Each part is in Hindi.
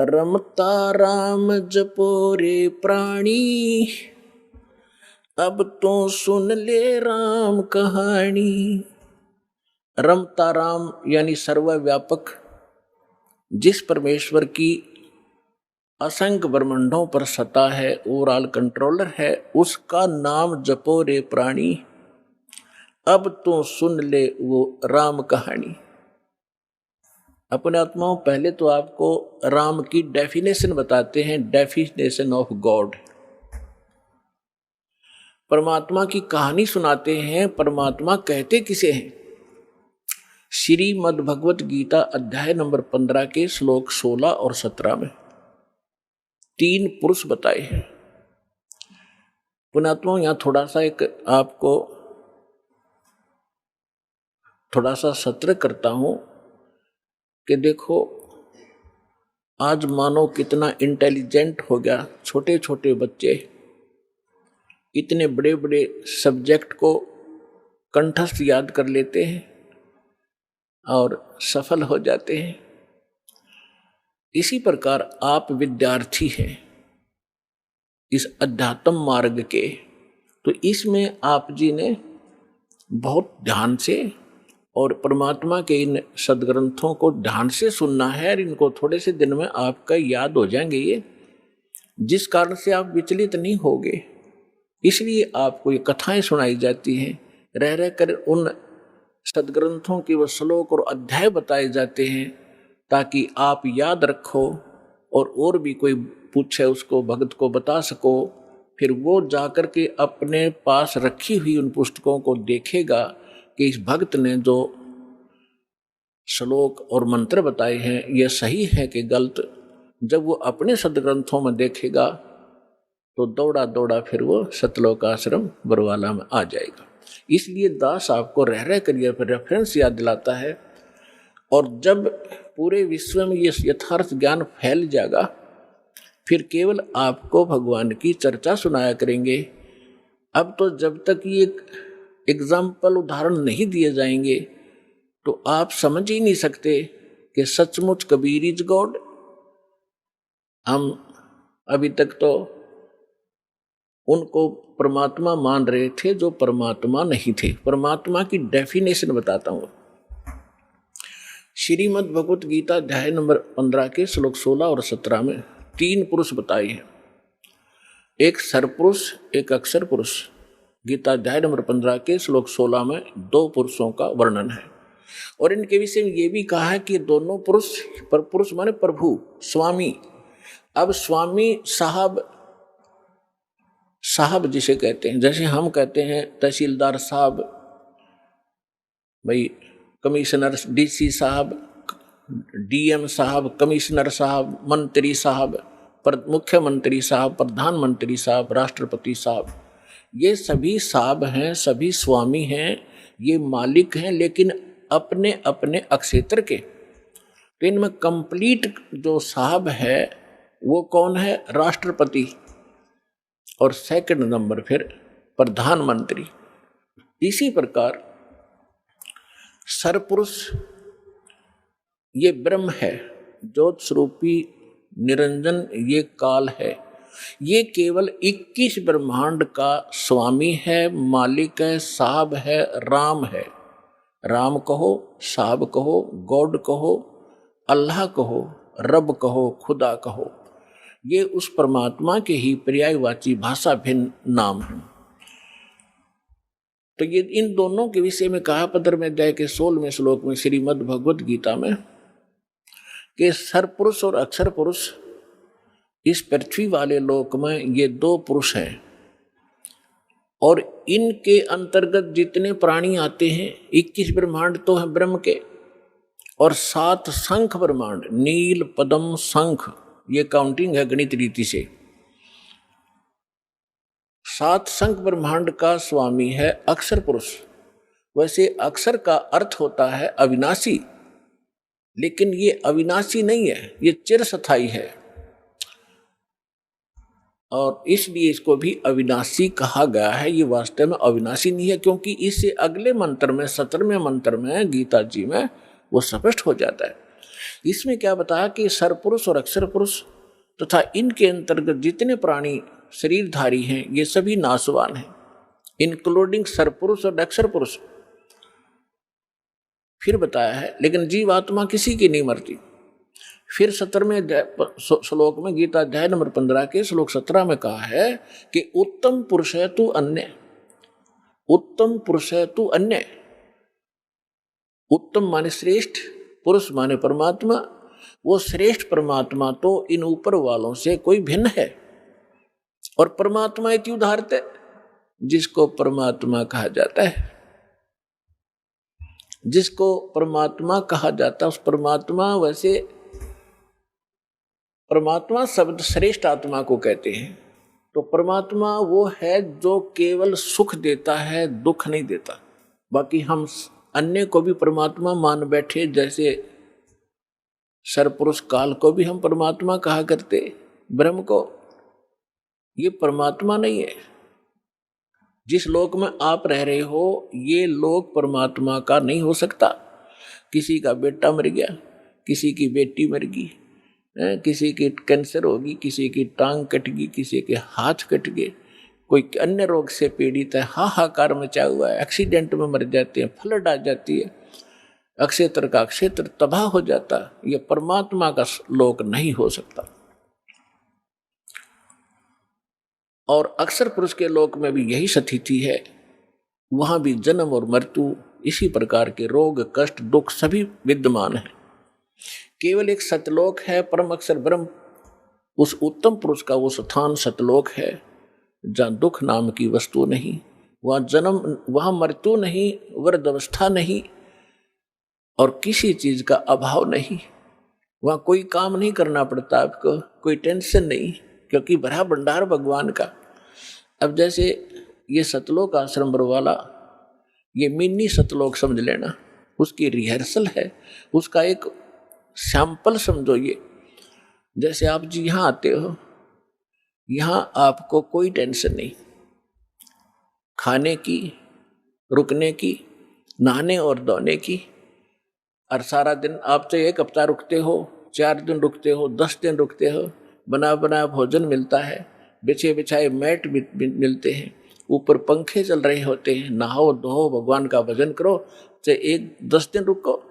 रमता राम जपो रे प्राणी, अब तो सुन ले राम कहानी। रमता राम यानी सर्वव्यापक, जिस परमेश्वर की असंख्य ब्रह्मांडों पर सत्ता है, ओवरऑल कंट्रोलर है, उसका नाम जपो रे प्राणी, अब तो सुन ले वो राम कहानी। अपने आत्माओं, पहले तो आपको राम की डेफिनेशन बताते हैं, डेफिनेशन ऑफ गॉड। परमात्मा की कहानी सुनाते हैं। परमात्मा कहते किसे हैं? श्रीमद् भगवत गीता अध्याय नंबर 15 के श्लोक 16 और 17 में 3 पुरुष बताए हैं। पुण्यात्माओं, यहाँ थोड़ा सा एक आपको थोड़ा सा सत्र करता हूं कि देखो आज मानो कितना इंटेलिजेंट हो गया। छोटे छोटे बच्चे इतने बड़े बड़े सब्जेक्ट को कंठस्थ याद कर लेते हैं और सफल हो जाते हैं। इसी प्रकार आप विद्यार्थी हैं इस अध्यात्म मार्ग के, तो इसमें आप जी ने बहुत ध्यान से और परमात्मा के इन सदग्रंथों को ध्यान से सुनना है, और इनको थोड़े से दिन में आपका याद हो जाएंगे ये, जिस कारण से आप विचलित नहीं होगे। इसलिए आपको ये कथाएं सुनाई जाती हैं, रह रह कर उन सदग्रंथों के वो श्लोक और अध्याय बताए जाते हैं, ताकि आप याद रखो और भी कोई पूछे उसको भक्त को बता सको। फिर वो जाकर के अपने पास रखी हुई उन पुस्तकों को देखेगा कि इस भक्त ने जो श्लोक और मंत्र बताए हैं ये सही है कि गलत। जब वो अपने सदग्रंथों में देखेगा तो दौड़ा दौड़ा फिर वो सतलोक आश्रम बरवाला में आ जाएगा। इसलिए दास आपको रह रह कर ये रेफरेंस याद दिलाता है, और जब पूरे विश्व में ये यथार्थ ज्ञान फैल जाएगा फिर केवल आपको भगवान की चर्चा सुनाया करेंगे। अब तो जब तक ये एग्जाम्पल उदाहरण नहीं दिए जाएंगे तो आप समझ ही नहीं सकते कि सचमुच कबीर इज गॉड। हम अभी तक तो उनको परमात्मा मान रहे थे जो परमात्मा नहीं थे। परमात्मा की डेफिनेशन बताता हूं। श्रीमद् भगवत गीता अध्याय नंबर 15 के श्लोक 16 और 17 में 3 पुरुष बताए हैं, एक सरपुरुष एक अक्षर पुरुष। गीता अध्याय नंबर 15 के श्लोक 16 में 2 पुरुषों का वर्णन है, और इनके विषय में ये भी कहा है कि दोनों पुरुष, पर पुरुष माने प्रभु, स्वामी। अब स्वामी साहब जिसे कहते हैं, जैसे हम कहते हैं तहसीलदार साहब, भाई कमिश्नर, डीसी साहब, डीएम साहब, कमिश्नर साहब, मंत्री साहब, मुख्यमंत्री साहब, प्रधानमंत्री साहब, राष्ट्रपति साहब, ये सभी साहब हैं, सभी स्वामी हैं, ये मालिक हैं, लेकिन अपने अपने अक्षेत्र के। तो इनमें कंप्लीट जो साहब है वो कौन है? राष्ट्रपति, और सेकंड नंबर फिर प्रधानमंत्री। इसी प्रकार सरपुरुष ये ब्रह्म है, ज्योत स्वरूपी निरंजन ये काल है, ये केवल 21 ब्रह्मांड का स्वामी है, मालिक है, साहब है, राम है। राम कहो, साहब कहो, गॉड कहो, अल्लाह कहो, रब कहो, खुदा कहो, ये उस परमात्मा के ही पर्यायवाची भाषा भिन्न नाम है। तो ये इन दोनों के विषय में कहा 15वें अध्याय के 16वें श्लोक में श्रीमद् भगवत गीता में कि सरपुरुष और अक्षर पुरुष इस पृथ्वी वाले लोक में ये 2 पुरुष हैं, और इनके अंतर्गत जितने प्राणी आते हैं 21 ब्रह्मांड तो हैं ब्रह्म के, और 7 शंख ब्रह्मांड, नील, पद्म, शंख, ये काउंटिंग है गणित रीति से। 7 शंख ब्रह्मांड का स्वामी है अक्षर पुरुष। वैसे अक्षर का अर्थ होता है अविनाशी, लेकिन ये अविनाशी नहीं है, ये चिरस्थायी है, और इसलिए इसको भी अविनाशी कहा गया है। ये वास्तव में अविनाशी नहीं है, क्योंकि इससे अगले मंत्र में 17वें मंत्र में गीता जी में वो स्पष्ट हो जाता है। इसमें क्या बताया कि सरपुरुष और अक्षर पुरुष तथा इनके अंतर्गत जितने प्राणी शरीरधारी हैं ये सभी नाशवान हैं, इंक्लूडिंग सरपुरुष और अक्षर पुरुष। फिर बताया है लेकिन जीवात्मा किसी की नहीं मरती। फिर 17वें श्लोक में गीता अध्याय नंबर 15 के श्लोक 17 में कहा है कि उत्तम पुरुष है तू अन्य, उत्तम पुरुष है तू अन्य। उत्तम माने श्रेष्ठ, पुरुष माने परमात्मा। वो श्रेष्ठ परमात्मा तो इन ऊपर वालों से कोई भिन्न है। और परमात्मा इति उदाहरते, जिसको परमात्मा कहा जाता है, जिसको परमात्मा कहा जाता है उस परमात्मा, वैसे परमात्मा शब्द श्रेष्ठ आत्मा को कहते हैं। तो परमात्मा वो है जो केवल सुख देता है, दुख नहीं देता। बाकी हम अन्य को भी परमात्मा मान बैठे, जैसे सरपुरुष काल को भी हम परमात्मा कहा करते, ब्रह्म को। ये परमात्मा नहीं है। जिस लोक में आप रह रहे हो ये लोक परमात्मा का नहीं हो सकता। किसी का बेटा मर गया, किसी की बेटी मर गई, किसी की कैंसर होगी, किसी की टांग कट गई, किसी के हाथ कट गए, कोई अन्य रोग से पीड़ित है, हाहाकार मचा हुआ है, एक्सीडेंट में मर जाते हैं, फ्लड आ जाती है, अक्षेत्र का क्षेत्र तबाह हो जाता। ये परमात्मा का लोक नहीं हो सकता। और अक्षर पुरुष के लोक में भी यही स्थिति है। वहां भी जन्म और मृत्यु, इसी प्रकार के रोग कष्ट दुख सभी विद्यमान है। केवल एक सतलोक है, परम अक्षर ब्रह्म, उस उत्तम पुरुष का वो स्थान सतलोक है जहाँ दुख नाम की वस्तु नहीं, वहाँ जन्म, वहाँ मृत्यु नहीं, वृद्धावस्था नहीं और किसी चीज का अभाव नहीं। वहाँ कोई काम नहीं करना पड़ता आपको, कोई टेंशन नहीं, क्योंकि भरा भंडार भगवान का। अब जैसे ये सतलोक आश्रम वाला, ये मिनी सतलोक समझ लेना, उसकी रिहर्सल है, उसका एक सैंपल समझो। ये जैसे आप जी यहाँ आते हो, यहाँ आपको कोई टेंशन नहीं, खाने की, रुकने की, नहाने और धोने की। और सारा दिन आप चाहे 1 हफ्ता रुकते हो, 4 दिन रुकते हो, 10 दिन रुकते हो, बना बना भोजन मिलता है, बिछे बिछाए मैट मिलते हैं, ऊपर पंखे चल रहे होते हैं, नहाओ धो, भगवान का भजन करो, चाहे 10 दिन रुको,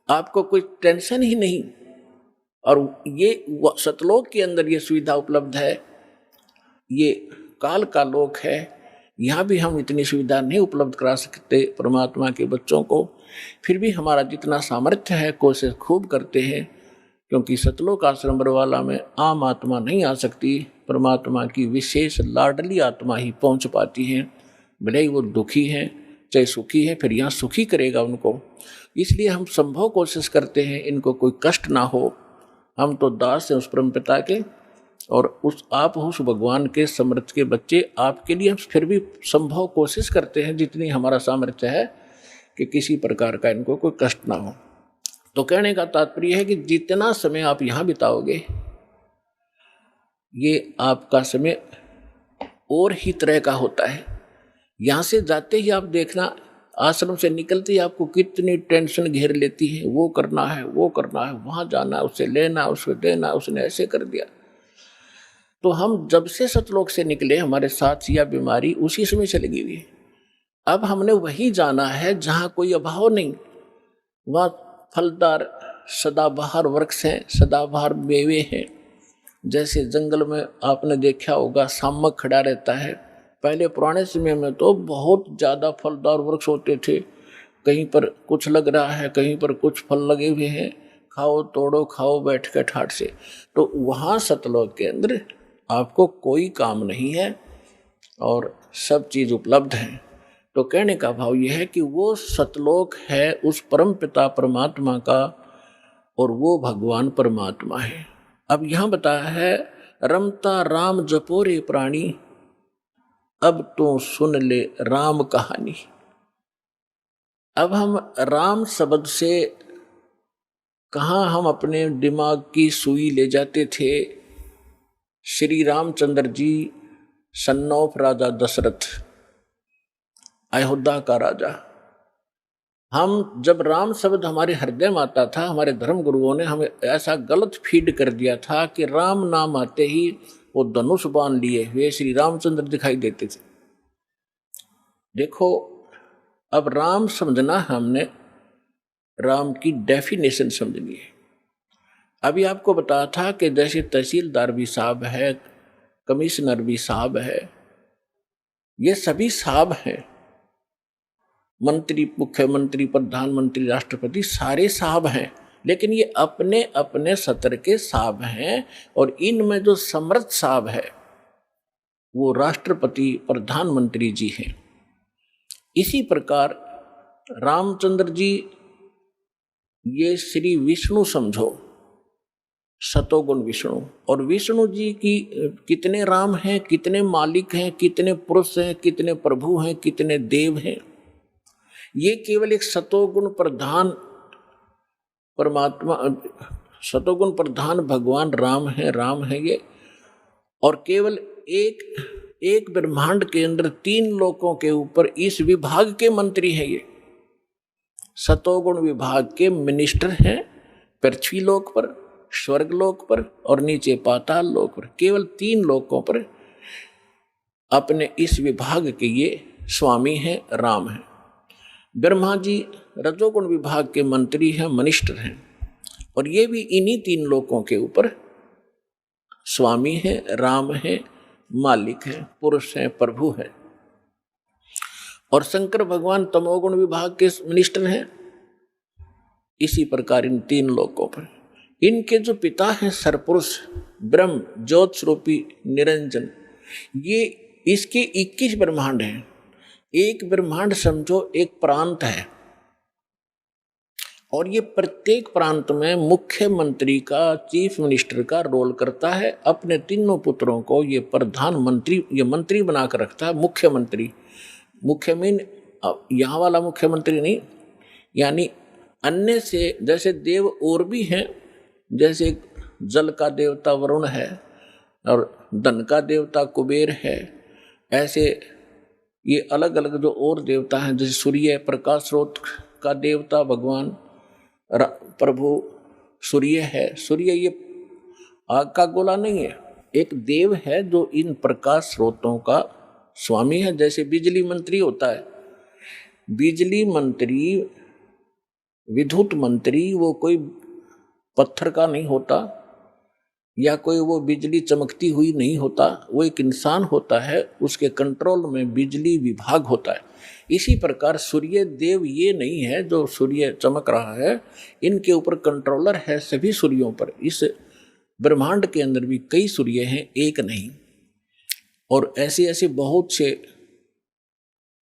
आपको कोई टेंशन ही नहीं। और ये सतलोक के अंदर ये सुविधा उपलब्ध है। ये काल का लोक है, यहाँ भी हम इतनी सुविधा नहीं उपलब्ध करा सकते परमात्मा के बच्चों को। फिर भी हमारा जितना सामर्थ्य है कोशिश खूब करते हैं, क्योंकि सतलोक आश्रम वाला में आम आत्मा नहीं आ सकती, परमात्मा की विशेष लाडली आत्मा ही पहुँच पाती है। भले ही वो दुखी है चाहे सुखी है, फिर यहाँ सुखी करेगा उनको। इसलिए हम संभव कोशिश करते हैं इनको कोई कष्ट ना हो। हम तो दास हैं उस परम पिता के, और आप उस भगवान के समर्थ के बच्चे, आपके लिए हम फिर भी संभव कोशिश करते हैं जितनी हमारा सामर्थ्य है कि किसी प्रकार का इनको कोई कष्ट ना हो। तो कहने का तात्पर्य है कि जितना समय आप यहाँ बिताओगे, ये आपका समय और ही तरह का होता है। यहाँ से जाते ही आप देखना, आश्रम से निकलते ही आपको कितनी टेंशन घेर लेती है, वो करना है, वो करना है, वहाँ जाना, उससे लेना, उसको देना, उसने ऐसे कर दिया। तो हम जब से सतलोक से निकले, हमारे साथ या बीमारी उसी समय चली गई हुई है। अब हमने वही जाना है जहाँ कोई अभाव नहीं, वहाँ फलदार सदाबहार वृक्ष हैं, सदाबहार मेवे हैं। जैसे जंगल में आपने देखा होगा शामक खड़ा रहता है, पहले पुराने समय में तो बहुत ज़्यादा फलदार वृक्ष होते थे, कहीं पर कुछ लग रहा है, कहीं पर कुछ फल लगे हुए हैं, खाओ तोड़ो खाओ बैठ कर ठाट से। तो वहाँ सतलोक के अंदर आपको कोई काम नहीं है और सब चीज़ उपलब्ध है। तो कहने का भाव यह है कि वो सतलोक है उस परम पिता परमात्मा का, और वो भगवान परमात्मा है। अब यहाँ बताया है, रमता राम जपोरे प्राणी, अब तो सुन ले राम कहानी। अब हम राम शब्द से कहाँ हम अपने दिमाग की सुई ले जाते थे। श्री रामचंद्र जी सन ऑफ राजा दशरथ, अयोध्या का राजा, हम जब राम शब्द हमारे हृदय में आता था, हमारे धर्म गुरुओं ने हमें ऐसा गलत फीड कर दिया था कि राम नाम आते ही वो धनुष बाण लिए वे श्री रामचंद्र दिखाई देते थे। देखो, अब राम समझना हमने राम की डेफिनेशन समझनी है। अभी आपको बताया था कि जैसे तहसीलदार भी साहब है, कमिश्नर भी साहब है, ये सभी साहब हैं, मंत्री, मुख्यमंत्री, प्रधानमंत्री, राष्ट्रपति सारे साहब हैं, लेकिन ये अपने अपने सत्र के साहब हैं। और इनमें जो समर्थ साहब है वो राष्ट्रपति, प्रधानमंत्री जी हैं। इसी प्रकार रामचंद्र जी ये श्री विष्णु समझो, सतोगुण विष्णु। और विष्णु जी की कितने राम हैं, कितने मालिक हैं, कितने पुरुष हैं, कितने प्रभु हैं, कितने देव हैं, ये केवल एक सतोगुण प्रधान परमात्मा, सतोगुण प्रधान भगवान राम है ये। और केवल एक ब्रह्मांड के अंदर 3 लोकों के ऊपर इस विभाग के मंत्री हैं। ये सतोगुण विभाग के मिनिस्टर हैं, पृथ्वी लोक पर, स्वर्ग लोक पर और नीचे पाताल लोक पर, केवल 3 लोकों पर अपने इस विभाग के ये स्वामी हैं, राम हैं। ब्रह्मा जी रजोगुण विभाग के मंत्री हैं, मिनिस्टर हैं, और ये भी इन्हीं 3 लोकों के ऊपर स्वामी हैं, राम हैं, मालिक हैं, पुरुष हैं, प्रभु हैं। और शंकर भगवान तमोगुण विभाग के मिनिस्टर हैं। इसी प्रकार इन 3 लोकों पर इनके जो पिता हैं सरपुरुष ब्रह्म ज्योत स्वरूपी निरंजन, ये इसके 21 ब्रह्मांड हैं। एक ब्रह्मांड समझो एक प्रांत है, और ये प्रत्येक प्रांत में मुख्यमंत्री का, चीफ मिनिस्टर का रोल करता है। अपने 3 पुत्रों को ये प्रधानमंत्री, ये मंत्री बनाकर रखता है, मुख्यमंत्री। मुख्य मीन यहाँ वाला मुख्यमंत्री नहीं, यानी अन्य से जैसे देव और भी हैं, जैसे जल का देवता वरुण है और धन का देवता कुबेर है, ऐसे ये अलग अलग जो और देवता हैं, जैसे सूर्य प्रकाश स्रोत का देवता भगवान प्रभु सूर्य है। सूर्य ये आग का गोला नहीं है, एक देव है जो इन प्रकाश स्रोतों का स्वामी है। जैसे बिजली मंत्री होता है, बिजली मंत्री, विद्युत मंत्री वो कोई पत्थर का नहीं होता, या कोई वो बिजली चमकती हुई नहीं होता, वो एक इंसान होता है, उसके कंट्रोल में बिजली विभाग होता है। इसी प्रकार सूर्य देव ये नहीं है जो सूर्य चमक रहा है, इनके ऊपर कंट्रोलर है सभी सूर्यों पर। इस ब्रह्मांड के अंदर भी कई सूर्य हैं, एक नहीं। और ऐसे ऐसे बहुत से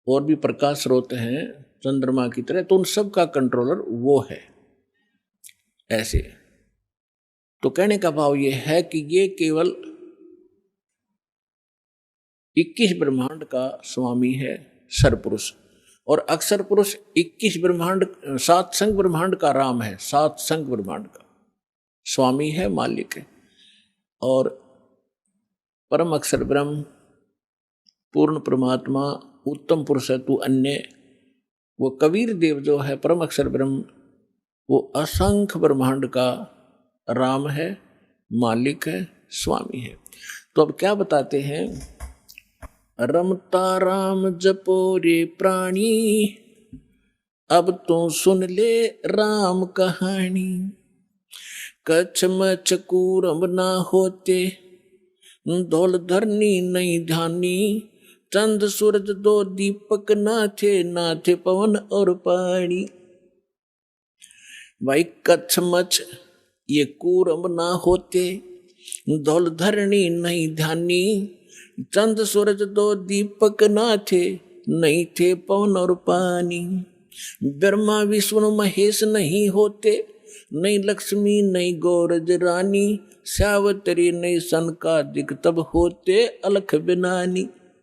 और भी प्रकाश स्रोत हैं चंद्रमा की तरह, तो उन सब का कंट्रोलर वो है। ऐसे तो कहने का भाव ये है कि ये केवल 21 ब्रह्मांड का स्वामी है सरपुरुष, और अक्षर पुरुष 21 ब्रह्मांड, 7 संग ब्रह्मांड का राम है, 7 संग ब्रह्मांड का स्वामी है, मालिक है। और परम अक्षर ब्रह्म, पूर्ण परमात्मा, उत्तम पुरुष है तू अन्य, वो कबीर देव जो है परम अक्षर ब्रह्म, वो असंख्य ब्रह्मांड का राम है, मालिक है, स्वामी है। तो अब क्या बताते हैं, रमता राम जपो रे प्राणी, अब तो सुन ले राम कहानी। कच्छ मच्छ कूरम ना होते, धौल धरनी नहीं ध्यानी। चंद सूरज 2 दीपक ना थे पवन और पानी। भाई कच्छ मच्छ ये कूरम ना होते, धौल धरनी नहीं ध्यानी। चंद सूरज 2 दीपक ना थे पवन और पानी। ब्रह्मा विष्णु महेश नहीं होते, नहीं लक्ष्मी नहीं गौरज रानी। सावतरी नहीं सनकादिक तब होते अलख बिनानी।